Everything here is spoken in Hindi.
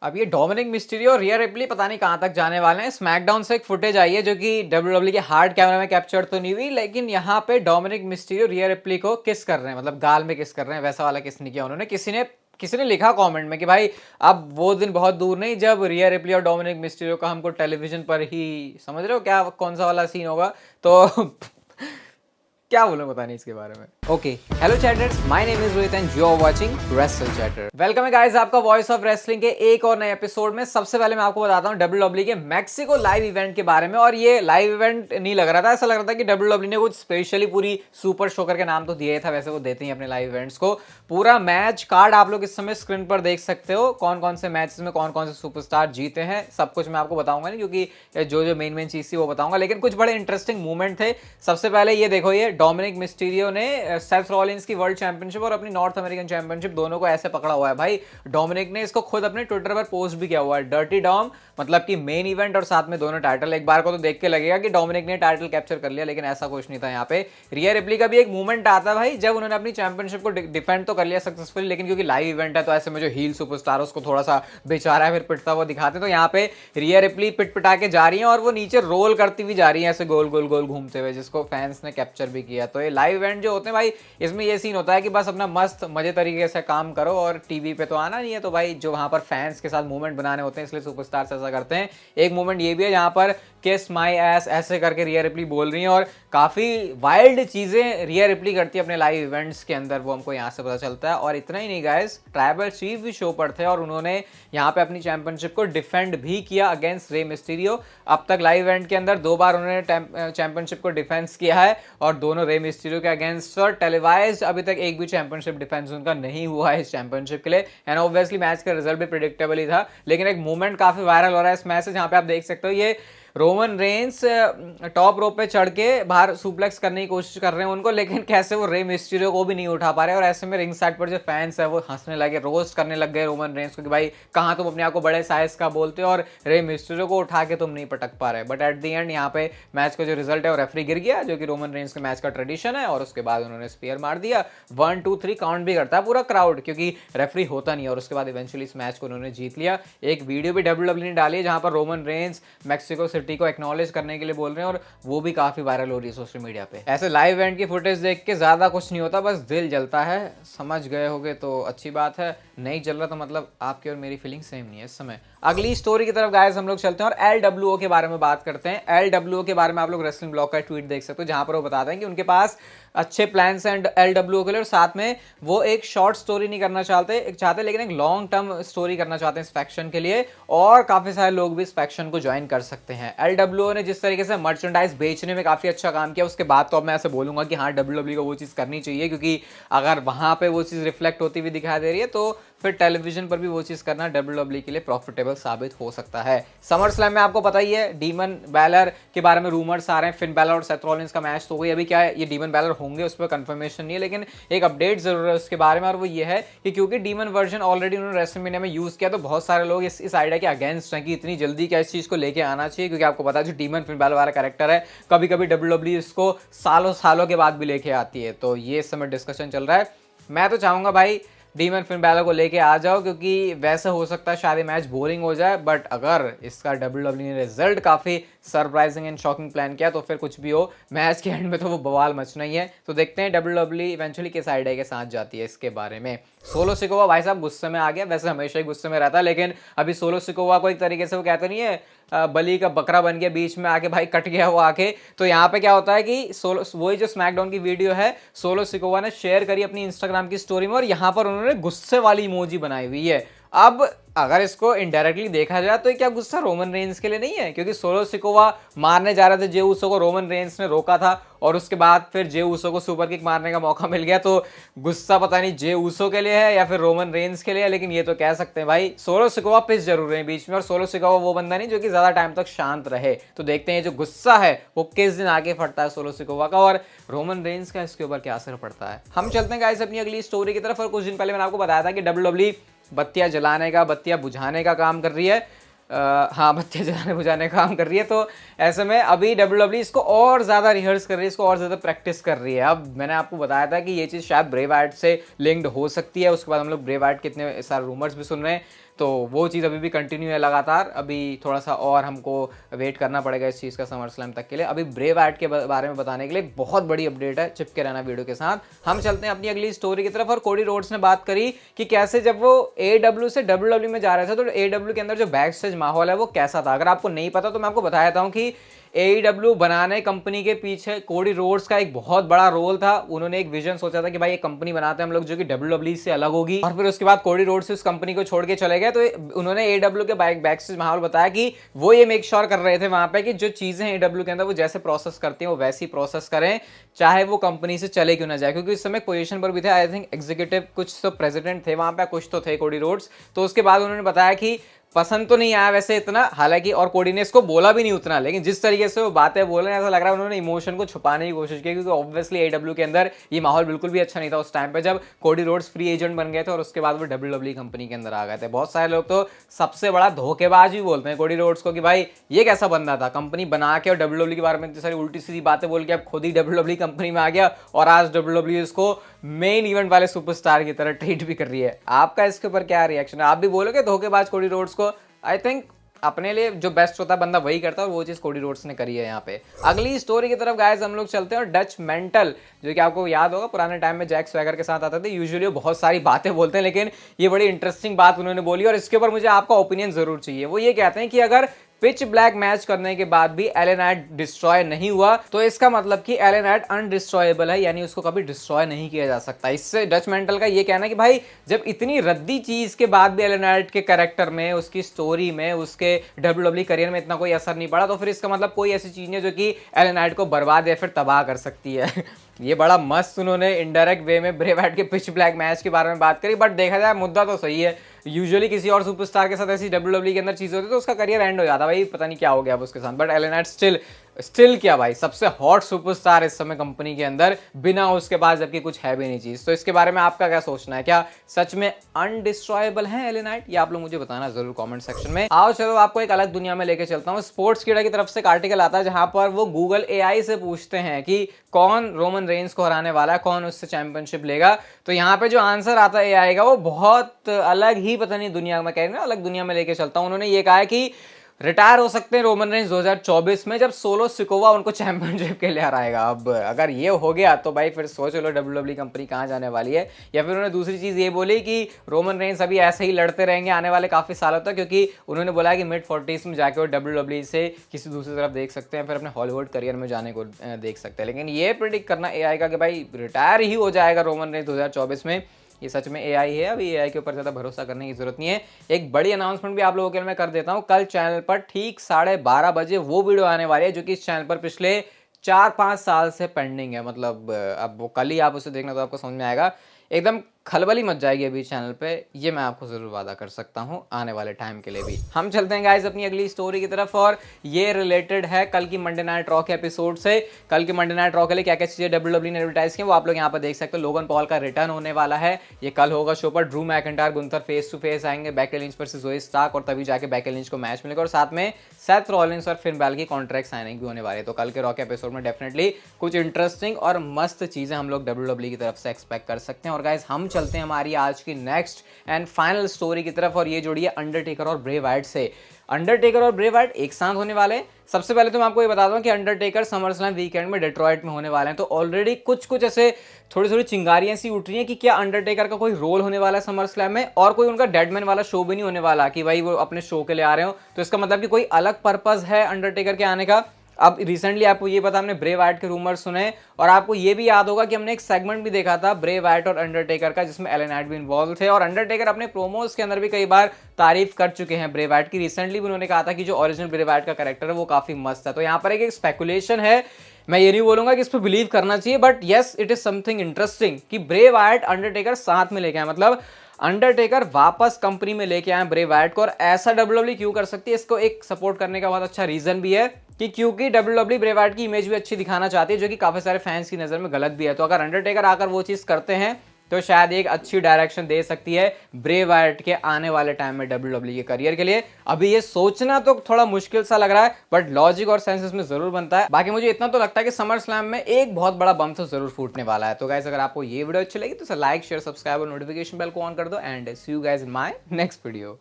अब ये डोमिनिक मिस्टीरियो और रिया रिप्ली पता नहीं कहां तक जाने वाले हैं। स्मैकडाउन से एक फुटेज आई है जो कि डब्ल्यूडब्ल्यू के हार्ड कैमरा में कैप्चर तो नहीं हुई, लेकिन यहाँ पे डोमिनिक मिस्टीरियो रिया रिप्ली को किस कर रहे हैं, मतलब गाल में किस कर रहे हैं, वैसा वाला किस नहीं किया उन्होंने। किसी ने लिखा कमेंट में कि भाई अब वो दिन बहुत दूर नहीं जब रिया रिप्ली और डोमिनिक मिस्टीरियो का हमको टेलीविजन पर ही, समझ रहे हो क्या कौन सा वाला सीन होगा। तो क्या बोलूं पता नहीं इसके बारे में। Okay, hello chatters, my name is Rohit and you are watching Wrestle Chatter. Welcome है गाइस आपका वॉइस ऑफ रेसलिंग के एक और नए एपिसोड में। सबसे पहले मैं आपको बताता हूं डब्ल्यूडब्ल्यू के मैक्सिको लाइव इवेंट के बारे में। और ये लाइव इवेंट नहीं लग रहा था, ऐसा लग रहा था कि डब्ल्यूडब्ल्यू ने कुछ स्पेशली पूरी सुपर शोकर के नाम तो दिए था, वैसे वो देते ही अपने लाइव इवेंट्स को। पूरा मैच कार्ड आप लोग इस समय स्क्रीन पर देख सकते हो, कौन कौन से मैचेस में कौन कौन से सुपरस्टार जीते हैं, सब कुछ मैं आपको बताऊंगा नहीं, क्योंकि जो मेन चीज थी वो बताऊंगा, लेकिन कुछ बड़े इंटरेस्टिंग मूवमेंट थे। सबसे पहले ये देखो, ये डोमिनिक मिस्टीरियो ने सेथ रॉलिंस की वर्ल्ड चैंपियनशिप और अपनी नॉर्थ अमेरिकन चैंपियनशिप दोनों को ऐसे पकड़ा हुआ है भाई। डोमिनिक ने इसको खुद अपने ट्विटर पर पोस्ट भी किया हुआ है, डर्टी डॉम, मतलब कि मेन इवेंट और साथ में दोनों टाइटल। एक बार को तो देख के लगेगा कि डोमिनिक ने टाइटल कैप्चर कर लिया, लेकिन ऐसा कुछ नहीं था। यहाँ पे रिया रिप्ली का भी एक मूवमेंट आता है भाई, जब उन्होंने अपनी चैंपियनशिप को डिफेंड तो कर लिया सक्सेसफुली, लेकिन क्योंकि लाइव इवेंट है तो ऐसे में जो हील सुपरस्टार उसको थोड़ा सा बेचारा है फिर पिटता हुआ दिखाते। तो यहाँ पे रिया रिप्ली पिट पिटा के जा रही है और वो नीचे रोल करती हुई जा रही है ऐसे गोल गोल गोल घूमते हुए, जिसको फैंस ने कैप्चर भी किया। तो ये लाइव इवेंट जो होते हैं भाई, इसमें ये सीन होता है कि बस अपना मस्त मजे तरीके से काम करो और टीवी पे तो आना नहीं है, तो भाई जो वहां पर फैंस के साथ मूवमेंट बनाने होते हैं इसलिए सुपरस्टार्स ऐसा करते हैं। एक मूवमेंट ये भी है जहां पर किस माई एस ऐसे करके रिया रिप्ली बोल रही है और काफी वाइल्ड चीजें रिया रिप्ली करती है अपने लाइव इवेंट्स के अंदर, वो हमको यहाँ से पता चलता है। और इतना ही नहीं गाइस, ट्राइबल चीफ भी शो पर थे और उन्होंने यहाँ पे अपनी चैंपियनशिप को डिफेंड भी किया अगेंस्ट रे मिस्टीरियो। अब तक लाइव इवेंट के अंदर 2 बार उन्होंने चैंपियनशिप को डिफेंस किया है और दोनों रे मिस्टीरियो के अगेंस्ट। और टेलीवाइज अभी तक एक भी चैंपियनशिप डिफेंस उनका नहीं हुआ है इस चैंपियनशिप के लिए। एंड ऑब्वियसली मैच का रिजल्ट भी प्रेडिक्टेबल ही था, लेकिन एक मूवमेंट काफी वायरल हो रहा है इस मैच से, जहां पे आप देख सकते हो ये रोमन रेंस टॉप रोप पे चढ़ के बाहर सुप्लेक्स करने की कोशिश कर रहे हैं उनको, लेकिन कैसे वो रे मिस्टीरियो को भी नहीं उठा पा रहे। और ऐसे में रिंग साइड पर जो फैंस है वो हंसने लगे, रोस्ट करने लग गए रोमन रेंस को कि भाई कहाँ तुम अपने आप को बड़े साइज का बोलते हो और रे मिस्टीरियो को उठा के तुम नहीं पटक पा रहे। बट एट द एंड यहाँ पे मैच का जो रिजल्ट है वो रेफरी गिर गया, जो कि रोमन रेंस के मैच का ट्रेडिशन है। और उसके बाद उन्होंने स्पीयर मार दिया। 1 2 3 काउंट भी करता है पूरा क्राउड, क्योंकि रेफरी होता नहीं। और उसके बाद इवेंचुअली इस मैच को उन्होंने जीत लिया। एक वीडियो भी डब्ल्यूडब्ल्यू ने डाली है जहां पर रोमन रेंस मैक्सिको सिटी को एक्नॉलेज करने के लिए बोल रहे हैं और वो भी काफी वायरल हो रही है सोशल मीडिया पे। ऐसे लाइव इवेंट की फुटेज देख के ज्यादा कुछ नहीं होता, बस दिल जलता है। समझ गए होगे तो अच्छी बात है, नहीं जल रहा तो मतलब आपकी और मेरी फीलिंग सेम नहीं है इस समय। अगली स्टोरी की तरफ गाइस हम लोग चलते हैं और एलडब्ल्यूओ के बारे में बात करते हैं। एलडब्ल्यूओ के बारे में आप लोग रेसलिंग ब्लॉग का ट्वीट देख सकते हो, जहां पर वो बताते हैं कि उनके पास अच्छे प्लान्स हैं एलडब्ल्यूओ के लिए और साथ में वो एक शॉर्ट स्टोरी नहीं करना चाहते लेकिन एक लॉन्ग टर्म स्टोरी करना चाहते हैं इस फैक्शन के लिए। और काफी सारे लोग भी इस फैक्शन को ज्वाइन कर सकते हैं। एलडब्ल्यूओ ने जिस तरीके से मर्चेंडाइज बेचने में काफी अच्छा काम किया, उसके बाद तो अब मैं ऐसे बोलूंगा कि हाँ डब्ल्यूडब्ल्यू को वो चीज करनी चाहिए, क्योंकि अगर वहां पे वो चीज रिफ्लेक्ट होती हुई दिखाई दे रही है तो फिर टेलीविजन पर भी वो चीज करना डब्ल्यूडब्ल्यू के लिए प्रॉफिटेबल साबित हो सकता है। समर स्लैम में आपको पता ही है डीमन बैलर के बारे में रूमर्स आ रहे हैं, फिन बैलर और सेथ रॉलिंस का मैच तो हुई। अभी क्या है, ये डीमन बैलर होंगे उस पर कंफर्मेशन नहीं है, लेकिन एक अपडेट जरूर है उसके बारे में। और वो ये है कि क्योंकि डीमन वर्जन ऑलरेडी उन्होंने रेसलमेनिया में यूज किया, तो बहुत सारे लोग इस आइडिया के अगेंस्ट हैं कि इतनी जल्दी क्या इस चीज को लेके आना चाहिए, क्योंकि आपको पता है जो डीमन फिन बैलर वाला कैरेक्टर है कभी कभी डब्ल्यूडब्ल्यू इसको सालों सालों के बाद भी लेके आती है। तो ये इस समय डिस्कशन चल रहा है। मैं तो चाहूंगा भाई डीमन फिन बैलर को लेके आ जाओ, क्योंकि वैसे हो सकता है शायद मैच बोरिंग हो जाए, बट अगर इसका डब्ल्यूडब्ल्यू ने रिजल्ट काफी सरप्राइजिंग एंड शॉकिंग प्लान किया तो फिर कुछ भी हो, मैच के एंड में तो वो बवाल मचना ही है। तो देखते हैं डब्ल्यूडब्ल्यू इवेंचुअली किस आइडिया के साथ जाती है इसके बारे में। सोलो सिकोवा भाई साहब गुस्से में आ गया, वैसे हमेशा ही गुस्से में रहता है, लेकिन अभी सोलो सिकोवा को एक तरीके से वो कहते नहीं है बली का बकरा बन गया, बीच में आके भाई कट गया वो आके। तो यहाँ पे क्या होता है कि वही जो स्मैकडाउन की वीडियो है सोलो सिकोवा ने शेयर करी अपनी इंस्टाग्राम की स्टोरी में और यहाँ पर उन्होंने गुस्से वाली इमोजी बनाई हुई है। अब अगर इसको इनडायरेक्टली देखा जाए तो क्या गुस्सा रोमन रेंस के लिए नहीं है, क्योंकि सोलो सिकोवा मारने जा रहे थे जे उसो को, रोमन रेंस ने रोका था और उसके बाद फिर जे उसो को सुपर किक मारने का मौका मिल गया। तो गुस्सा पता नहीं जे उसो के लिए है या फिर रोमन रेंस के लिए है, लेकिन ये तो कह सकते हैं भाई सोलो सिकोवा पिस जरूर है बीच में। और सोलो सिकोवा वो बंदा नहीं जो कि ज्यादा टाइम तक शांत रहे। तो देखते हैं जो गुस्सा है वो किस दिन आगे फटता है सोलो सिकोवा का, और रोमन रेंस का इसके ऊपर क्या असर पड़ता है। हम चलते हैं गाइस अपनी अगली स्टोरी की तरफ। और कुछ दिन पहले मैंने आपको बताया था कि डब्ल्यूडब्ल्यू बत्तियां जलाने का, बत्तियां बुझाने का काम कर रही है। हाँ, बत्तियां जलाने बुझाने का काम कर रही है। तो ऐसे में अभी डब्ल्यूडब्ल्यू इसको और ज़्यादा रिहर्स कर रही है, इसको और ज़्यादा प्रैक्टिस कर रही है। अब मैंने आपको बताया था कि ये चीज़ शायद ब्रे वाइट से लिंक्ड हो सकती है। उसके बाद हम लोग ब्रे वाइट के इतने सारे रूमर्स भी सुन रहे हैं। तो वो चीज़ अभी भी कंटिन्यू है लगातार। अभी थोड़ा सा और हमको वेट करना पड़ेगा इस चीज़ का समर स्लैम तक के लिए। अभी ब्रे वाइट के बारे में बताने के लिए बहुत बड़ी अपडेट है, चिपके रहना वीडियो के साथ। हम चलते हैं अपनी अगली स्टोरी की तरफ। और कोडी रोड्स ने बात करी कि कैसे जब वो AEW से WWE में जा रहे थे तो AEW के अंदर जो बैक स्टेज माहौल है वो कैसा था। अगर आपको नहीं पता तो मैं आपको बता देता हूँ कि AEW बनाने कंपनी के पीछे कोडी रोड्स का एक बहुत बड़ा रोल था। उन्होंने एक विजन सोचा था कि भाई एक कंपनी बनाते हैं हम लोग जो कि WWE से अलग होगी, और फिर उसके बाद कोडी रोड्स उस कंपनी को छोड़ के चले गए। तो उन्होंने AEW के बैक स्टेज माहौल बताया कि वो ये मेक श्योर कर रहे थे वहां पे कि जो चीजें AEW के अंदर वो जैसे प्रोसेस करती हैं वो वैसी प्रोसेस करें, चाहे वो कंपनी से चले क्यों ना जाए। क्योंकि इस समय पोजीशन पर भी थे, आई थिंक एग्जीक्यूटिव कुछ तो प्रेसिडेंट थे वहां पे, कुछ तो थे कोडी रोड्स। तो उसके बाद उन्होंने बताया कि पसंद तो नहीं आया वैसे इतना, हालांकि और कोडी ने इसको बोला भी नहीं उतना, लेकिन जिस तरीके से वो बातें बोल रहे हैं ऐसा लग रहा है उन्होंने इमोशन को छुपाने की कोशिश की। क्योंकि ऑब्वियसली AEW के अंदर ये माहौल बिल्कुल भी अच्छा नहीं था उस टाइम पे जब कोडी रोड्स फ्री एजेंट बन गए थे और उसके बाद वो WWE कंपनी के अंदर आ गए थे। बहुत सारे लोग तो सबसे बड़ा धोखेबाज भी बोलते हैं कोडी रोड्स को कि भाई ये कैसा बंदा था, कंपनी बना के और WWE के बारे में इतनी सारी उल्टी सीधी बातें बोल के अब खुद ही WWE कंपनी में आ गया और आज WWE इसको मेन इवेंट वाले सुपरस्टार की तरह ट्रीट भी कर रही है। आपका इसके ऊपर क्या रिएक्शन है? आप भी बोलोगे धोखेबाज कोडी रोड्स को? आई थिंक अपने लिए जो बेस्ट होता है बंदा वही करता है और वो चीज़ कोडी रोड्स ने करी है यहाँ पे। अगली स्टोरी की तरफ गाइस हम लोग चलते हैं। और डच मेंटल, जो कि आपको याद होगा पुराने टाइम में जैक स्वैगर के साथ आते थे, यूजुअली वो बहुत सारी बातें बोलते हैं लेकिन ये बड़ी इंटरेस्टिंग बात उन्होंने बोली और इसके ऊपर मुझे आपका ओपिनियन जरूर चाहिए। वो ये कहते हैं कि अगर पिच ब्लैक मैच करने के बाद भी LA नाइट डिस्ट्रॉय नहीं हुआ तो इसका मतलब कि LA नाइट अनडिस्ट्रॉयबल है, यानी उसको कभी डिस्ट्रॉय नहीं किया जा सकता। इससे डच मेंटल का ये कहना है कि भाई जब इतनी रद्दी चीज के बाद भी LA नाइट के कैरेक्टर में, उसकी स्टोरी में, उसके WWE करियर में इतना कोई असर नहीं पड़ा तो फिर इसका मतलब कोई ऐसी चीज नहीं है जो कि LA नाइट को बर्बाद या फिर तबाह कर सकती है। ये बड़ा मस्त उन्होंने इनडायरेक्ट वे में ब्रे वाइट के पिच ब्लैक मैच के बारे में बात करी। बट देखा जाए मुद्दा तो सही है। यूजुअली किसी और सुपरस्टार के साथ ऐसी WWE के अंदर चीज होती तो उसका करियर एंड हो जाता, भाई पता नहीं क्या हो गया अब उसके साथ। बट LA नाइट स्टिल क्या भाई सबसे हॉट सुपरस्टार इस समय कंपनी के अंदर, बिना उसके पास जबकि कुछ है भी नहीं चीज। तो इसके बारे में आपका क्या सोचना है? क्या सच में अनडिस्ट्रॉयबल है LA नाइट? ये आप लोग मुझे बताना जरूर कमेंट सेक्शन में। आओ चलो आपको एक अलग दुनिया में लेके चलता हूँ। स्पोर्ट्स कीड़ा की तरफ से एक आर्टिकल आता है जहां पर वो गूगल AI से पूछते हैं कि कौन रोमन रेंस को हराने वाला है, कौन उससे चैंपियनशिप लेगा। तो यहाँ पे जो आंसर आता है AI का वो बहुत अलग ही, पता नहीं दुनिया में, कह रहे अलग दुनिया में लेके चलता हूँ। उन्होंने ये कहा है कि रिटायर हो सकते हैं रोमन रेंस 2024 में जब सोलो सिकोवा उनको चैंपियनशिप के लिए हराएगा। अब अगर ये हो गया तो भाई फिर सोच लो WWE कंपनी कहाँ जाने वाली है। या फिर उन्होंने दूसरी चीज़ ये बोली कि रोमन रेंस अभी ऐसे ही लड़ते रहेंगे आने वाले काफ़ी सालों तक, क्योंकि उन्होंने बोला है कि मिड-40s में जाके वो WWE से किसी दूसरी तरफ देख सकते हैं, फिर अपने हॉलीवुड करियर में जाने को देख सकते हैं। लेकिन ये प्रिडिक्ट करना AI का कि भाई रिटायर ही हो जाएगा रोमन रेंस 2024 में, ये सच में AI है। अभी AI के ऊपर ज़्यादा भरोसा करने की जरूरत नहीं है। एक बड़ी अनाउंसमेंट भी आप लोगों के लिए मैं कर देता हूँ। कल चैनल पर ठीक 12:30 बजे वो वीडियो आने वाली है जो कि इस चैनल पर पिछले 4-5 साल से पेंडिंग है। मतलब अब वो कल ही आप उसे देखना तो आपको समझ में आएगा। एकदम खलबली मच जाएगी अभी चैनल पे, ये मैं आपको जरूर वादा कर सकता हूँ आने वाले टाइम के लिए भी। हम चलते हैं गाइस अपनी अगली स्टोरी की तरफ और ये रिलेटेड है कल की मंडे नाइट रॉ के एपिसोड से। कल की मंडे नाइट रॉ के लिए क्या क्या चीजें WWE ने एडवर्टाइज की वो आप लोग यहाँ पर देख सकते हो। लोगन पॉल का रिटर्न होने वाला है, ये कल होगा शो पर। Drew McIntyre Gunther face to face आएंगे Becky Lynch versus Zoey Stark, और तभी जाके बेकी लिंच को मैच मिलेगा। और साथ में सेथ रॉलिंस और फिन बैल की कॉन्ट्रैक्ट साइनिंग भी होने वाली है। तो कल के रॉ के एपिसोड में डेफिनेटली कुछ इंटरेस्टिंग और मस्त चीजें हम लोग WWE की तरफ से एक्सपेक्ट कर सकते हैं। और गाइस हम चलते हैं हमारी आज की नेक्स्ट एंड फाइनल स्टोरी की तरफ और ये जोड़ी है अंडरटेकर और ब्रे वाइट से। अंडरटेकर और ब्रे वाइट एक साथ होने वाले हैं। सबसे पहले तो मैं आपको ये बता दूं कि अंडरटेकर समरस्लैम वीकेंड में डेट्रॉइट में होने वाले हैं। तो ऑलरेडी कुछ ऐसे थोड़ी चिंगारियां सी उठ रही हैं कि क्या अंडरटेकर का कोई रोल होने वाला है समरस्लैम में, और कोई उनका डेडमैन वाला शो भी नहीं होने वाला कि भाई वो अपने शो के लिए आ रहे हो। तो इसका मतलब कि कोई अलग पर्पस है अंडरटेकर के आने का। अब रिसेंटली आपको ये पता, हमने ब्रे वाइट के रूमर सुने और आपको ये भी याद होगा कि हमने एक सेगमेंट भी देखा था ब्रे वाइट और अंडरटेकर का जिसमें LA नाइट भी इन्वॉल्व थे। और अंडरटेकर अपने प्रोमोज के अंदर भी कई बार तारीफ कर चुके हैं ब्रे वाइट की। रिसेंटली भी उन्होंने कहा था कि जो ओरिजिनल ब्रे वाइट का कैरेक्टर है वो काफी मस्त है। तो यहाँ पर एक स्पेकुलेशन है, मैं ये नहीं बोलूंगा कि इस पर बिलीव करना चाहिए, but yes it is something interesting कि ब्रे वाइट अंडरटेकर साथ में लेके आए। मतलब अंडरटेकर वापस कंपनी में लेके आए ब्रे वाइट को। और ऐसा WWE क्यों कर सकती है, इसको एक सपोर्ट करने का बहुत अच्छा रीजन भी है कि क्योंकि WWE ब्रे वाइट की इमेज भी अच्छी दिखाना चाहती है जो कि काफी सारे फैंस की नजर में गलत भी है। तो अगर अंडरटेकर आकर वो चीज करते हैं तो शायद एक अच्छी डायरेक्शन दे सकती है ब्रे वाइट के आने वाले टाइम में WWE के करियर के लिए। अभी ये सोचना तो थोड़ा मुश्किल सा लग रहा है, बट लॉजिक और सेंस इसमें जरूर बनता है। बाकी मुझे इतना तो लगता है कि समर स्लैम में एक बहुत बड़ा बम तो जरूर फूटने वाला है। तो गाइस अगर आपको ये वीडियो अच्छी लगी तो लाइक शेयर सब्सक्राइब और नोटिफिकेशन बेल को ऑन कर दो and see you guys in my next video.